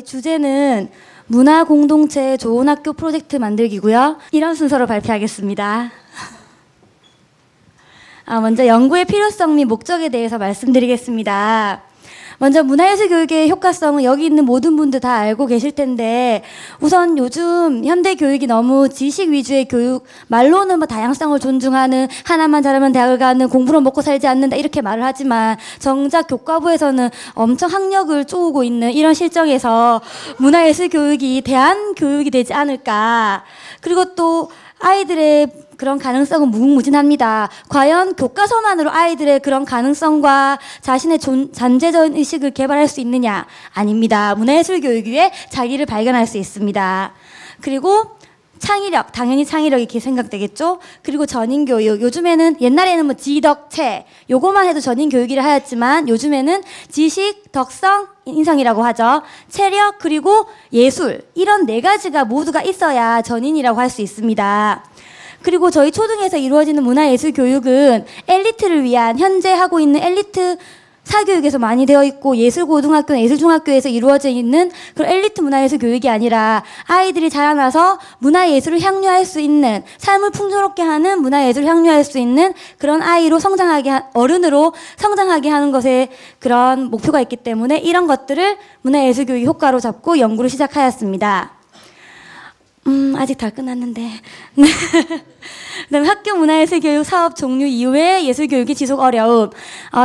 저희 주제는 문화공동체 좋은 학교 프로젝트 만들기고요. 이런 순서로 발표하겠습니다. 먼저 연구의 필요성 및 목적에 대해서 말씀드리겠습니다. 먼저 문화예술 교육의 효과성은 여기 있는 모든 분들 다 알고 계실 텐데, 우선 요즘 현대 교육이 너무 지식 위주의 교육, 말로는 뭐 다양성을 존중하는, 하나만 잘하면 대학을 가는, 공부로 먹고 살지 않는다 이렇게 말을 하지만 정작 교과부에서는 엄청 학력을 쪼우고 있는 이런 실정에서 문화예술 교육이 대안 교육이 되지 않을까. 그리고 또 아이들의 그런 가능성은 무궁무진합니다. 과연 교과서만으로 아이들의 그런 가능성과 자신의 잠재적 의식을 개발할 수 있느냐? 아닙니다. 문화예술 교육 위에 자기를 발견할 수 있습니다. 그리고 창의력, 당연히 창의력 이렇게 생각되겠죠? 그리고 전인교육, 요즘에는 옛날에는 뭐 지덕체, 요거만 해도 전인교육이라 하였지만 요즘에는 지식, 덕성, 인성이라고 하죠. 체력, 그리고 예술, 이런 4가지가 모두가 있어야 전인이라고 할 수 있습니다. 그리고 저희 초등에서 이루어지는 문화예술 교육은 엘리트를 위한, 현재 하고 있는 엘리트 사교육에서 많이 되어 있고, 예술고등학교나 예술중학교에서 이루어져 있는 그런 엘리트 문화예술 교육이 아니라 아이들이 자라나서 문화예술을 향유할 수 있는, 삶을 풍요롭게 하는 문화예술을 향유할 수 있는 그런 아이로 어른으로 성장하게 하는 것에 그런 목표가 있기 때문에 이런 것들을 문화예술 교육 효과로 잡고 연구를 시작하였습니다. 아직 다 끝났는데. 그다음에 학교 문화예술 교육 사업 종료 이후에 예술 교육이 지속 어려움.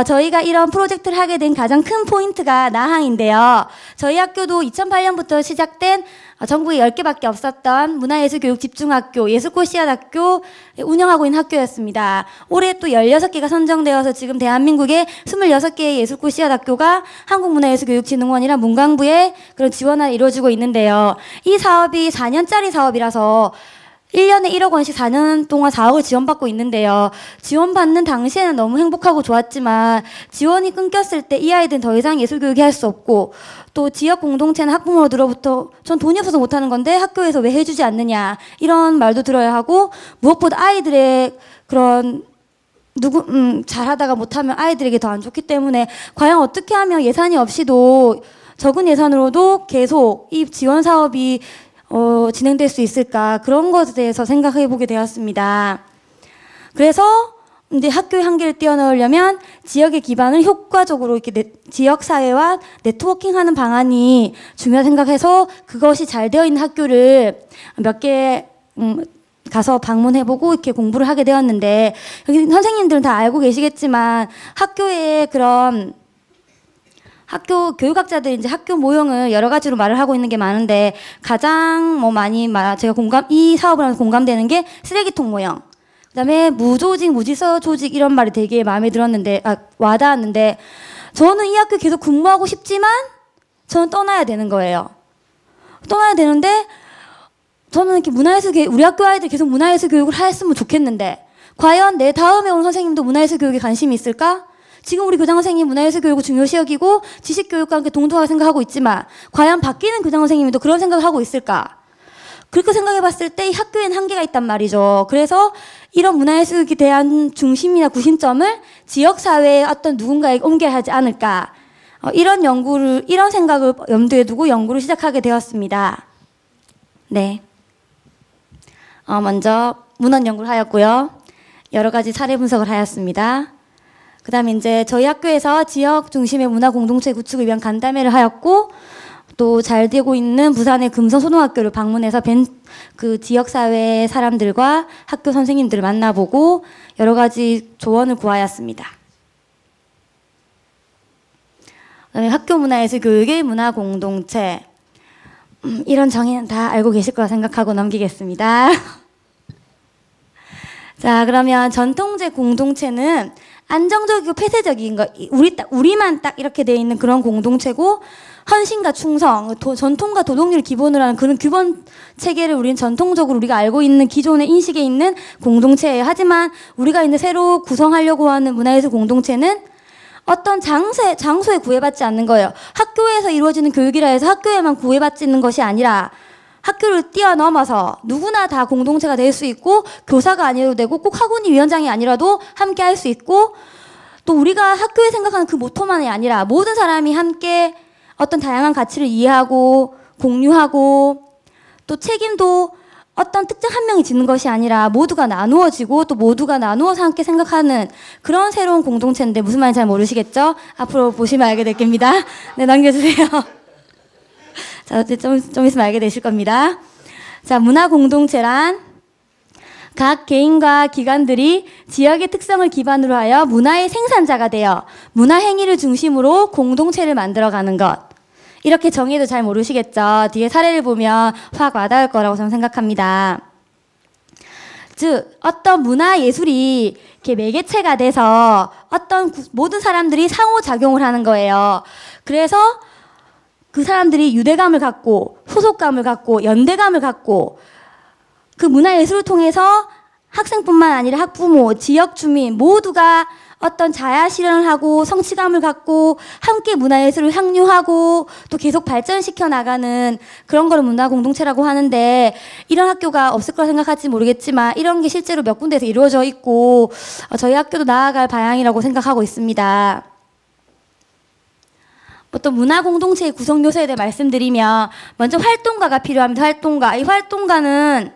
저희가 이런 프로젝트를 하게 된 가장 큰 포인트가 나항인데요. 저희 학교도 2008년부터 시작된 전국에 10개밖에 없었던 문화예술 교육 집중학교, 예술꽃 씨앗학교 운영하고 있는 학교였습니다. 올해 또 16개가 선정되어서 지금 대한민국에 26개의 예술꽃 씨앗학교가 한국문화예술교육진흥원이랑 문광부의 그런 지원을 이루어지고 있는데요. 이 사업이 4년짜리 사업이라서 1년에 1억 원씩 4년 동안 4억을 지원받고 있는데요. 지원받는 당시에는 너무 행복하고 좋았지만 지원이 끊겼을 때 이 아이들은 더 이상 예술교육이 할 수 없고, 또 지역 공동체나 학부모들로부터 전 돈이 없어서 못하는 건데 학교에서 왜 해주지 않느냐 이런 말도 들어야 하고, 무엇보다 아이들의 그런 잘하다가 못하면 아이들에게 더 안 좋기 때문에 과연 어떻게 하면 예산이 없이도 적은 예산으로도 계속 이 지원 사업이 진행될 수 있을까, 그런 것에 대해서 생각해 보게 되었습니다. 그래서 이제 학교의 한계를 뛰어넘으려면 지역의 기반을 효과적으로 이렇게 지역사회와 네트워킹하는 방안이 중요하다 생각해서 그것이 잘 되어 있는 학교를 몇 개 가서 방문해보고 이렇게 공부를 하게 되었는데, 여기 선생님들은 다 알고 계시겠지만 학교에 그런 학교 교육학자들이 이제 학교 모형을 여러 가지로 말을 하고 있는 게 많은데, 가장 많이 제가 이 사업을 하면서 공감되는 게 쓰레기통 모형. 그다음에 무조직, 무질서 조직, 이런 말이 되게 마음에 들었는데, 와닿았는데, 저는 이 학교 계속 근무하고 싶지만 저는 떠나야 되는 거예요. 떠나야 되는데, 저는 이렇게 우리 학교 아이들 계속 문화예술 교육을 했으면 좋겠는데, 과연 내 다음에 온 선생님도 문화예술 교육에 관심이 있을까? 지금 우리 교장 선생님 문화예술 교육을 중요시 여기고 지식교육과 함께 동등하게 생각하고 있지만, 과연 바뀌는 교장 선생님도 그런 생각을 하고 있을까? 그렇게 생각해 봤을 때 이 학교에는 한계가 있단 말이죠. 그래서 이런 문화예술에 대한 중심이나 구심점을 지역사회의 어떤 누군가에게 옮겨야 하지 않을까. 이런 생각을 염두에 두고 연구를 시작하게 되었습니다. 네. 먼저 문헌 연구를 하였고요. 여러 가지 사례 분석을 하였습니다. 그 다음에 이제 저희 학교에서 지역 중심의 문화 공동체 구축을 위한 간담회를 하였고, 또 잘 되고 있는 부산의 금성초등학교를 방문해서 그 지역사회 사람들과 학교 선생님들을 만나보고 여러 가지 조언을 구하였습니다. 그다음에 학교 문화예술 교육의 문화 공동체. 이런 정의는 다 알고 계실 거라 생각하고 넘기겠습니다. 자, 그러면 전통제 공동체는 안정적이고 폐쇄적인 거, 우리만 딱 이렇게 돼 있는 그런 공동체고, 헌신과 충성, 전통과 도덕률을 기본으로 하는 그런 규범 체계를 우리는 전통적으로 우리가 알고 있는 기존의 인식에 있는 공동체예요. 하지만 우리가 이제 새로 구성하려고 하는 문화예술 공동체는 어떤 장소에 구애받지 않는 거예요. 학교에서 이루어지는 교육이라 해서 학교에만 구애받지는 것이 아니라 학교를 뛰어넘어서 누구나 다 공동체가 될 수 있고, 교사가 아니어도 되고 꼭 학원이 위원장이 아니라도 함께 할 수 있고, 또 우리가 학교에 생각하는 그 모토만이 아니라 모든 사람이 함께 어떤 다양한 가치를 이해하고 공유하고 또 책임도 어떤 특정 한 명이 짓는 것이 아니라 모두가 나누어지고 또 모두가 나누어서 함께 생각하는 그런 새로운 공동체인데 무슨 말인지 잘 모르시겠죠? 앞으로 보시면 알게 될 겁니다. 네, 넘겨주세요. 자, 좀 있으면 알게 되실 겁니다. 자, 문화 공동체란 각 개인과 기관들이 지역의 특성을 기반으로 하여 문화의 생산자가 되어 문화 행위를 중심으로 공동체를 만들어가는 것. 이렇게 정의도 잘 모르시겠죠? 뒤에 사례를 보면 확 와닿을 거라고 저는 생각합니다. 즉, 어떤 문화 예술이 이렇게 매개체가 돼서 어떤 모든 사람들이 상호작용을 하는 거예요. 그래서 그 사람들이 유대감을 갖고 소속감을 갖고 연대감을 갖고 그 문화예술을 통해서 학생뿐만 아니라 학부모, 지역 주민 모두가 어떤 자아 실현을 하고 성취감을 갖고 함께 문화예술을 향유하고 또 계속 발전시켜 나가는 그런 거를 문화 공동체라고 하는데 이런 학교가 없을 거라 생각할지 모르겠지만 이런 게 실제로 몇 군데에서 이루어져 있고 저희 학교도 나아갈 방향이라고 생각하고 있습니다. 또 문화 공동체의 구성 요소에 대해 말씀드리면 먼저 활동가가 필요합니다. 활동가. 이 활동가는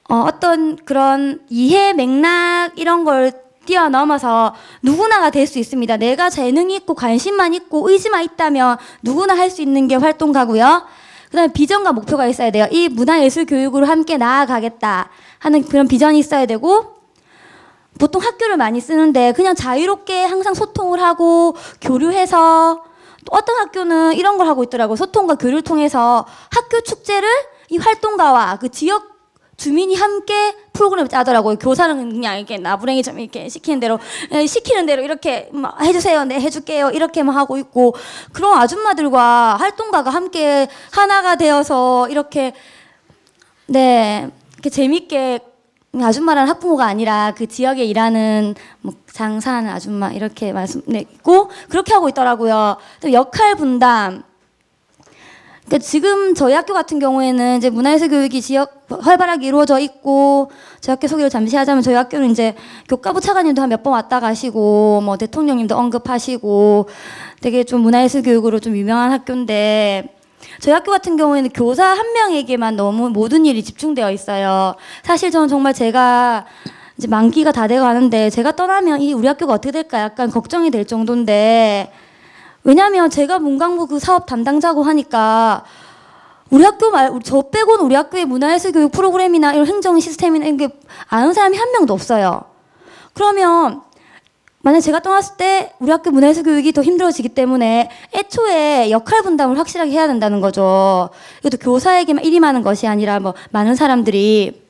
어떤 그런 이해 맥락 이런 걸 뛰어넘어서 누구나가 될 수 있습니다. 내가 재능이 있고 관심만 있고 의지만 있다면 누구나 할 수 있는 게 활동가고요. 그다음에 비전과 목표가 있어야 돼요. 이 문화예술 교육으로 함께 나아가겠다 하는 그런 비전이 있어야 되고 보통 학교를 많이 쓰는데 그냥 자유롭게 항상 소통을 하고 교류해서 또 어떤 학교는 이런 걸 하고 있더라고요. 소통과 교류를 통해서 학교 축제를 이 활동가와 그 지역 주민이 함께 프로그램을 짜더라고요. 교사는 그냥 이렇게 나부랭이처럼 이렇게 시키는 대로 이렇게 해주세요, 네 해줄게요 이렇게만 하고 있고 그런 아줌마들과 활동가가 함께 하나가 되어서 이렇게 네 이렇게 재밌게 아줌마라는 학부모가 아니라 그 지역에 일하는 뭐 장사하는 아줌마 이렇게 말씀했고 그렇게 하고 있더라고요. 또 역할 분담. 그러니까 지금 저희 학교 같은 경우에는 이제 문화예술 교육이 지역 활발하게 이루어져 있고 저희 학교 소개를 잠시 하자면 저희 학교는 이제 교과부 차관님도 한 몇 번 왔다 가시고 뭐 대통령님도 언급하시고 되게 좀 문화예술 교육으로 좀 유명한 학교인데 저희 학교 같은 경우에는 교사 한 명에게만 너무 모든 일이 집중되어 있어요. 사실 저는 정말 제가 이제 만기가 다 돼가 가는데 제가 떠나면 이 우리 학교가 어떻게 될까 약간 걱정이 될 정도인데 왜냐면 제가 문광부 그 사업 담당자고 하니까 우리 학교 저 빼고는 우리 학교의 문화예술 교육 프로그램이나 이런 행정 시스템이나 이런 게 아는 사람이 한 명도 없어요. 그러면 만약 제가 떠났을 때 우리 학교 문화예술 교육이 더 힘들어지기 때문에 애초에 역할 분담을 확실하게 해야 된다는 거죠. 이것도 교사에게만 일이 많은 것이 아니라 뭐 많은 사람들이.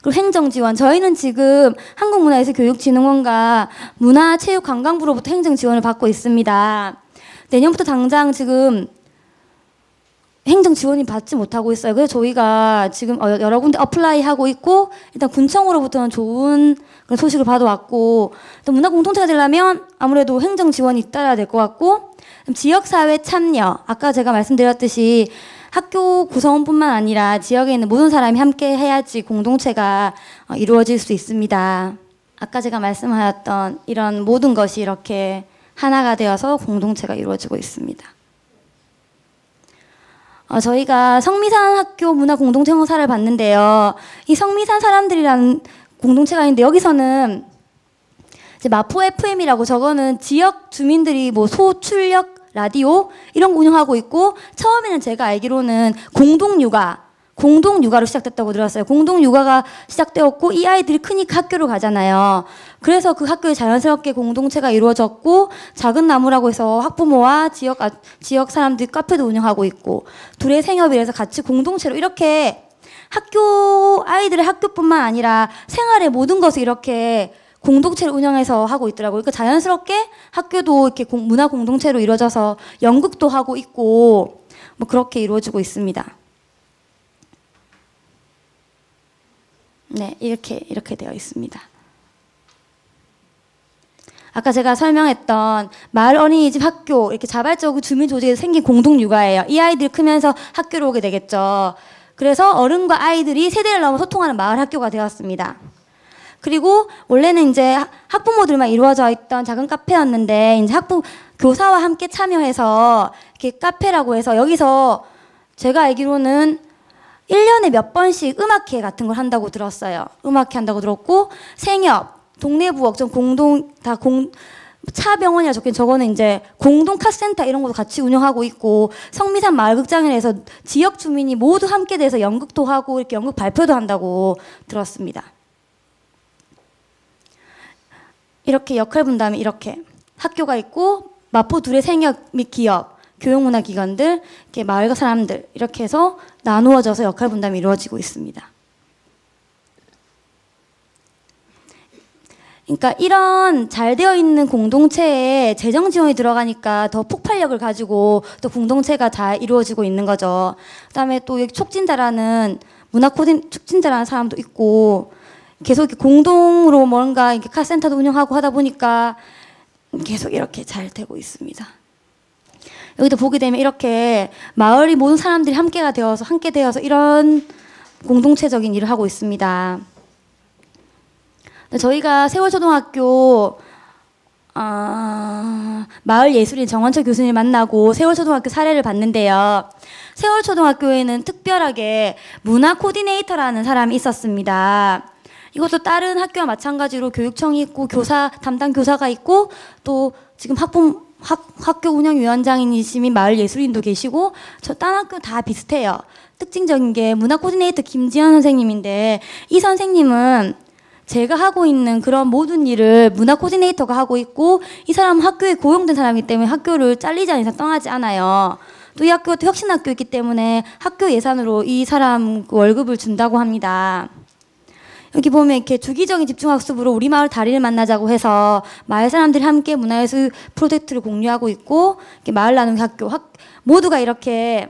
그리고 행정 지원. 저희는 지금 한국문화예술교육진흥원과 문화체육관광부로부터 행정 지원을 받고 있습니다. 내년부터 당장 지금 행정 지원이 받지 못하고 있어요. 그래서 저희가 지금 여러 군데 어플라이 하고 있고 일단 군청으로부터는 좋은 그런 소식을 받아왔고 또 문화 공동체가 되려면 아무래도 행정 지원이 있어야 될 것 같고 지역사회 참여. 아까 제가 말씀드렸듯이 학교 구성원뿐만 아니라 지역에 있는 모든 사람이 함께 해야지 공동체가 이루어질 수 있습니다. 아까 제가 말씀하였던 이런 모든 것이 이렇게 하나가 되어서 공동체가 이루어지고 있습니다. 저희가 성미산 학교 문화 공동체 행사를 봤는데요. 이 성미산 사람들이라는 공동체가 있는데 여기서는 이제 마포 FM이라고 저거는 지역 주민들이 뭐 소출력 라디오 이런 거 운영하고 있고 처음에는 제가 알기로는 공동육아로 시작됐다고 들었어요. 공동육아가 시작되었고 이 아이들이 크니까 학교를 가잖아요. 그래서 그 학교에 자연스럽게 공동체가 이루어졌고 작은 나무라고 해서 학부모와 지역 사람들이 카페도 운영하고 있고 둘의 생협이라서 같이 공동체로 이렇게 학교 아이들의 학교뿐만 아니라 생활의 모든 것을 이렇게 공동체를 운영해서 하고 있더라고요. 그러니까 자연스럽게 학교도 이렇게 문화 공동체로 이루어져서 연극도 하고 있고 뭐 그렇게 이루어지고 있습니다. 네, 이렇게 되어 있습니다. 아까 제가 설명했던 마을 어린이집 학교 이렇게 자발적으로 주민 조직에서 생긴 공동 육아예요. 이 아이들이 크면서 학교로 오게 되겠죠. 그래서 어른과 아이들이 세대를 넘어 소통하는 마을 학교가 되었습니다. 그리고 원래는 이제 학부모들만 이루어져 있던 작은 카페였는데 이제 교사와 함께 참여해서 이렇게 카페라고 해서 여기서 제가 알기로는 1년에 몇 번씩 음악회 같은 걸 한다고 들었어요. 음악회 한다고 들었고, 생협, 동네부엌, 좀 차병원이라 적힌 저거는 이제 공동 카센터 이런 것도 같이 운영하고 있고, 성미산 마을극장에서 지역 주민이 모두 함께 돼서 연극도 하고 이렇게 연극 발표도 한다고 들었습니다. 이렇게 역할 분담이 이렇게 학교가 있고 마포 둘의 생협 및 기업, 교육문화기관들, 이렇게 마을 사람들 이렇게 해서 나누어져서 역할 분담이 이루어지고 있습니다. 그러니까 이런 잘 되어 있는 공동체에 재정 지원이 들어가니까 더 폭발력을 가지고 또 공동체가 잘 이루어지고 있는 거죠. 그다음에 또 여기 촉진자라는 촉진자라는 사람도 있고 계속 이렇게 공동으로 뭔가 이렇게 카센터도 운영하고 하다 보니까 계속 이렇게 잘 되고 있습니다. 여기도 보게 되면 이렇게 마을이 모든 사람들이 함께 되어서 이런 공동체적인 일을 하고 있습니다. 저희가 세월초등학교 마을예술인 정원철 교수님 만나고 세월초등학교 사례를 봤는데요. 세월초등학교에는 특별하게 문화 코디네이터라는 사람이 있었습니다. 이것도 다른 학교와 마찬가지로 교육청이 있고 담당 교사가 있고 또 지금 학교 운영위원장이신 마을예술인도 계시고 다른 학교 다 비슷해요. 특징적인 게 문화 코디네이터 김지연 선생님인데 이 선생님은 제가 하고 있는 그런 모든 일을 문화 코디네이터가 하고 있고 이 사람은 학교에 고용된 사람이기 때문에 학교를 잘리지 않은 이상 떠나지 않아요. 또 이 학교가 또 혁신학교이기 때문에 학교 예산으로 이 사람 월급을 준다고 합니다. 여기 보면 이렇게 주기적인 집중학습으로 우리 마을 다리를 만나자고 해서 마을 사람들이 함께 문화예술 프로젝트를 공유하고 있고 이렇게 마을 나눔 학교 모두가 이렇게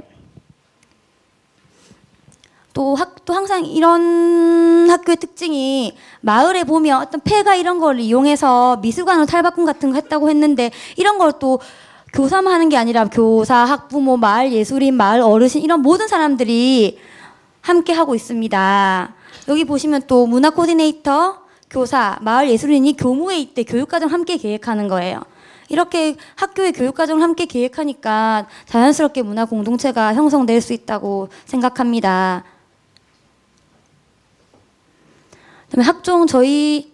또 항상 이런 학교의 특징이 마을에 보면 어떤 폐가 이런 걸 이용해서 미술관으로 탈바꿈 같은 거 했다고 했는데 이런 걸 또 교사만 하는 게 아니라 교사, 학부모, 마을 예술인, 마을 어르신 이런 모든 사람들이 함께 하고 있습니다. 여기 보시면 또 문화 코디네이터, 교사, 마을 예술인이 교무회의 때 교육과정 함께 계획하는 거예요. 이렇게 학교의 교육과정을 함께 계획하니까 자연스럽게 문화 공동체가 형성될 수 있다고 생각합니다. 그다음에 학종 저희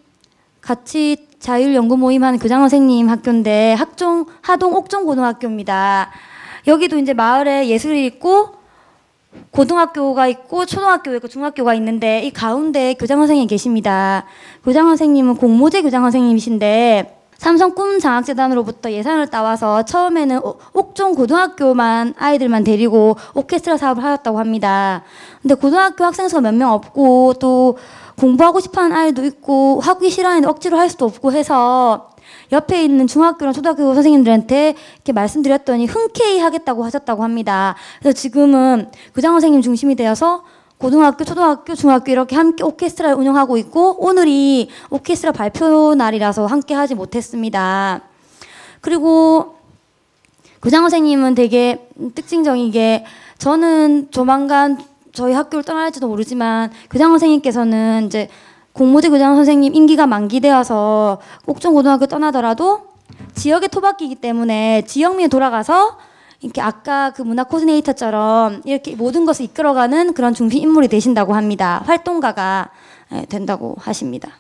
같이 자율연구 모임하는 교장 선생님 학교인데 하동 옥종고등학교입니다. 여기도 이제 마을에 예술이 있고 고등학교가 있고 초등학교가 있고 중학교가 있는데 이 가운데 교장 선생님이 계십니다. 교장 선생님은 공모제 교장 선생님이신데 삼성 꿈장학재단으로부터 예산을 따와서 처음에는 옥종 고등학교만 아이들만 데리고 오케스트라 사업을 하였다고 합니다. 근데 고등학교 학생 수가 몇 명 없고 또 공부하고 싶어하는 아이도 있고 하기 싫어하는 억지로 할 수도 없고 해서 옆에 있는 중학교랑 초등학교 선생님들한테 이렇게 말씀드렸더니 흔쾌히 하겠다고 하셨다고 합니다. 그래서 지금은 교장 선생님 중심이 되어서 고등학교, 초등학교, 중학교 이렇게 함께 오케스트라를 운영하고 있고 오늘이 오케스트라 발표 날이라서 함께 하지 못했습니다. 그리고 교장 선생님은 되게 특징적인 게 저는 조만간 저희 학교를 떠날지도 모르지만 교장 선생님께서는 이제 공모제 교장 선생님 임기가 만기되어서 옥종고등학교 떠나더라도 지역의 토박이기 때문에 지역민에 돌아가서 이렇게 아까 그 문화 코디네이터처럼 이렇게 모든 것을 이끌어가는 그런 중심 인물이 되신다고 합니다. 활동가가 된다고 하십니다.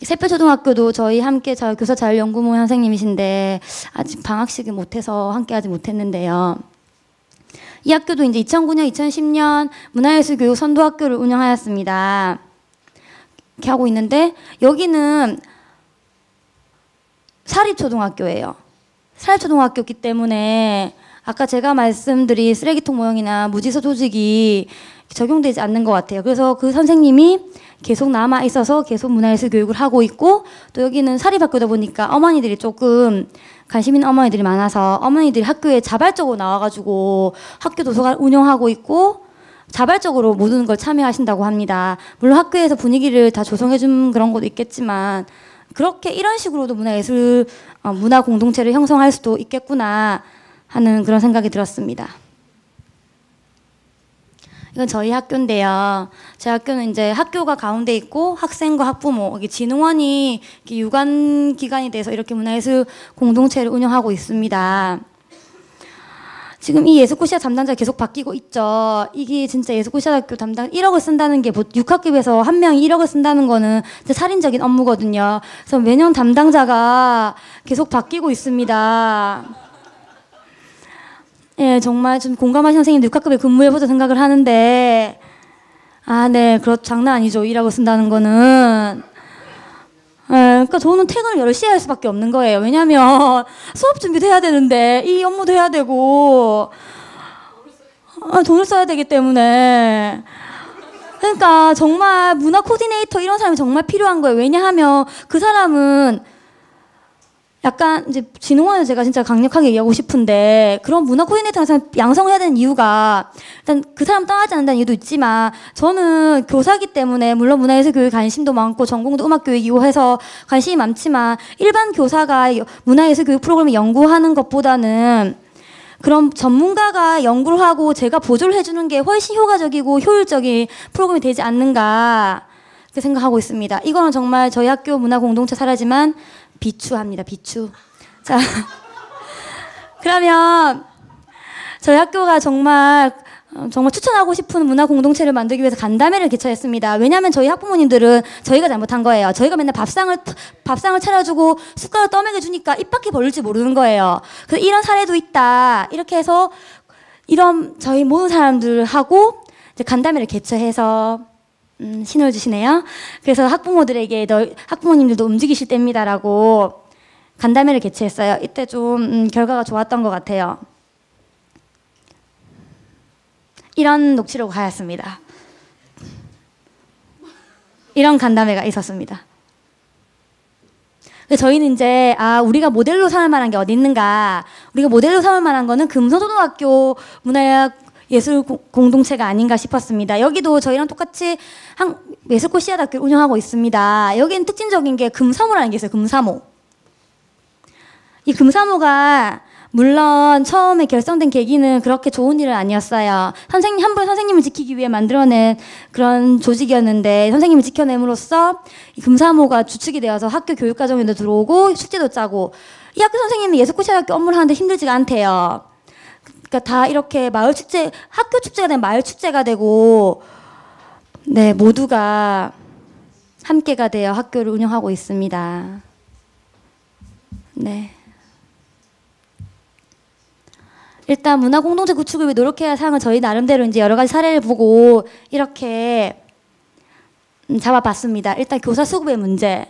새별초등학교도 저희 함께 교사 자율연구모임 선생님이신데 아직 방학식을 못해서 함께하지 못했는데요. 이 학교도 이제 2009년, 2010년 문화예술교육 선도학교를 운영하였습니다. 이렇게 하고 있는데 여기는 사립초등학교예요. 사립초등학교이기 때문에 아까 제가 말씀드린 쓰레기통 모형이나 무지서 조직이 적용되지 않는 것 같아요. 그래서 그 선생님이 계속 남아 있어서 계속 문화예술 교육을 하고 있고 또 여기는 사립학교다 보니까 어머니들이 조금 관심 있는 어머니들이 많아서 어머니들이 학교에 자발적으로 나와가지고 학교 도서관 운영하고 있고 자발적으로 모든 걸 참여하신다고 합니다. 물론 학교에서 분위기를 다 조성해준 그런 것도 있겠지만 그렇게 이런 식으로도 문화 공동체를 형성할 수도 있겠구나 하는 그런 생각이 들었습니다. 이건 저희 학교인데요. 제 학교는 이제 학교가 가운데 있고 학생과 학부모, 이게 진흥원이 이렇게 유관 기관이 돼서 이렇게 문화예술 공동체를 운영하고 있습니다. 지금 이 예술고시학 담당자 계속 바뀌고 있죠. 이게 진짜 예술고시학교 담당 1억을 쓴다는 게 6학급에서 한 명이 1억을 쓴다는 거는 진짜 살인적인 업무거든요. 그래서 매년 담당자가 계속 바뀌고 있습니다. 예, 정말 좀 공감하시는 선생님 6학급에 근무해보자 생각을 하는데, 아, 네, 장난 아니죠. 1억을 쓴다는 거는. 예, 그러니까 저는 퇴근을 10시에 할 수밖에 없는 거예요. 왜냐면 수업 준비도 해야 되는데 이 업무도 해야 되고 돈을 써야 되기 때문에. 그러니까 정말 문화 코디네이터 이런 사람이 정말 필요한 거예요. 왜냐하면 그 사람은 약간 이제 진흥원을 제가 진짜 강력하게 얘기하고 싶은데, 그런 문화 코디네이터 사람 양성해야 되는 이유가 일단 그 사람 떠나지 않는다는 이유도 있지만, 저는 교사기 때문에 물론 문화예술 교육에 관심도 많고 전공도 음악 교육이고 해서 관심이 많지만, 일반 교사가 문화예술 교육 프로그램을 연구하는 것보다는 그런 전문가가 연구를 하고 제가 보조를 해주는 게 훨씬 효과적이고 효율적인 프로그램이 되지 않는가 그렇게 생각하고 있습니다. 이거는 정말 저희 학교 문화 공동체 사례지만 비추합니다. 비추. 자, 그러면 저희 학교가 정말 추천하고 싶은 문화 공동체를 만들기 위해서 간담회를 개최했습니다. 왜냐하면 저희 학부모님들은 저희가 잘못한 거예요. 저희가 맨날 밥상을 차려주고 숟가락 떠먹여 주니까 입 밖에 벌릴지 모르는 거예요. 그래서 이런 사례도 있다. 이렇게 해서 이런 저희 모든 사람들하고 이제 간담회를 개최해서 신호를 주시네요. 그래서 학부모들에게 학부모님들도 움직이실 때입니다라고 간담회를 개최했어요. 이때 좀 결과가 좋았던 것 같아요. 이런 녹취록 하였습니다. 이런 간담회가 있었습니다. 저희는 이제 우리가 모델로 삼을 만한 게 어디 있는가, 우리가 모델로 삼을 만한 거는 금서초등학교 문화예술 공동체가 아닌가 싶었습니다. 여기도 저희랑 똑같이 예술고 씨앗학교를 운영하고 있습니다. 여기는 특징적인 게 금사모라는 게 있어요. 금사모. 이 금사모가 물론 처음에 결성된 계기는 그렇게 좋은 일은 아니었어요. 한분 선생님을 지키기 위해 만들어낸 그런 조직이었는데, 선생님을 지켜냄으로써 이 금사모가 주축이 되어서 학교 교육 과정에도 들어오고 숙제도 짜고, 이 학교 선생님이 예술고시학교 업무를 하는데 힘들지가 않대요. 그러니까 다 이렇게 마을 축제, 학교 축제가 되면 마을 축제가 되고, 네, 모두가 함께가 되어 학교를 운영하고 있습니다. 네. 일단 문화 공동체 구축을 위해 노력해야 할 사항은 저희 나름대로 이제 여러 가지 사례를 보고 이렇게 잡아봤습니다. 일단 교사 수급의 문제,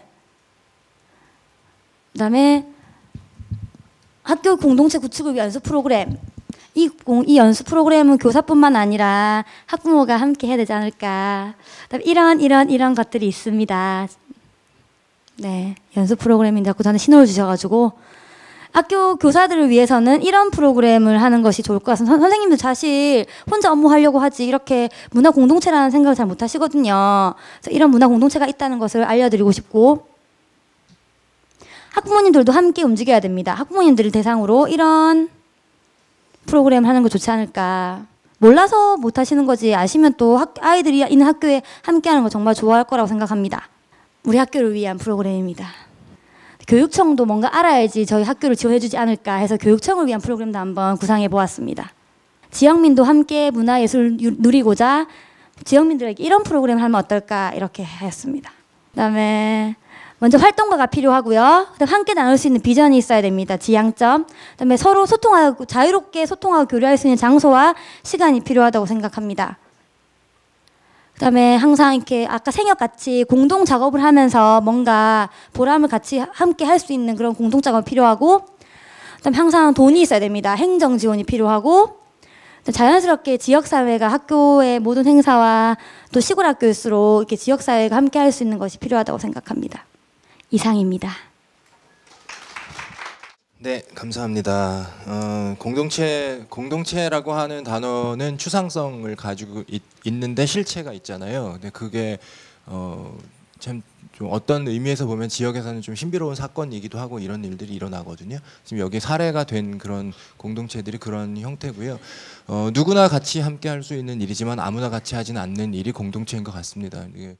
그다음에 학교 공동체 구축을 위한 연수 프로그램. 이 연수 프로그램은 교사뿐만 아니라 학부모가 함께 해야 되지 않을까. 그다음에 이런 것들이 있습니다. 네, 연수 프로그램인데 자꾸 저한테 신호를 주셔가지고. 학교 교사들을 위해서는 이런 프로그램을 하는 것이 좋을 것 같습니다. 선생님도 사실 혼자 업무하려고 하지 이렇게 문화 공동체라는 생각을 잘 못하시거든요. 그래서 이런 문화 공동체가 있다는 것을 알려드리고 싶고, 학부모님들도 함께 움직여야 됩니다. 학부모님들을 대상으로 이런 프로그램을 하는 거 좋지 않을까. 몰라서 못하시는 거지 아시면 또 아이들이 있는 학교에 함께하는 거 정말 좋아할 거라고 생각합니다. 우리 학교를 위한 프로그램입니다. 교육청도 뭔가 알아야지 저희 학교를 지원해주지 않을까 해서 교육청을 위한 프로그램도 한번 구상해 보았습니다. 지역민도 함께 문화예술 누리고자 지역민들에게 이런 프로그램을 하면 어떨까 이렇게 하였습니다. 그다음에 먼저 활동가가 필요하고요. 그다음에 함께 나눌 수 있는 비전이 있어야 됩니다. 지향점. 그다음에 서로 소통하고 자유롭게 소통하고 교류할 수 있는 장소와 시간이 필요하다고 생각합니다. 그다음에 항상 이렇게 아까 생협같이 공동 작업을 하면서 뭔가 보람을 같이 함께 할 수 있는 그런 공동 작업이 필요하고, 그다음에 항상 돈이 있어야 됩니다. 행정 지원이 필요하고, 자연스럽게 지역사회가 학교의 모든 행사와 또 시골 학교일수록 이렇게 지역사회가 함께 할 수 있는 것이 필요하다고 생각합니다. 이상입니다. 네, 감사합니다. 공동체라고 하는 단어는 추상성을 가지고 있는데 실체가 있잖아요. 근데 그게 참 좀 어떤 의미에서 보면 지역에서는 좀 신비로운 사건이기도 하고 이런 일들이 일어나거든요. 지금 여기 사례가 된 그런 공동체들이 그런 형태고요. 누구나 같이 함께 할 수 있는 일이지만 아무나 같이 하지는 않는 일이 공동체인 것 같습니다. 이게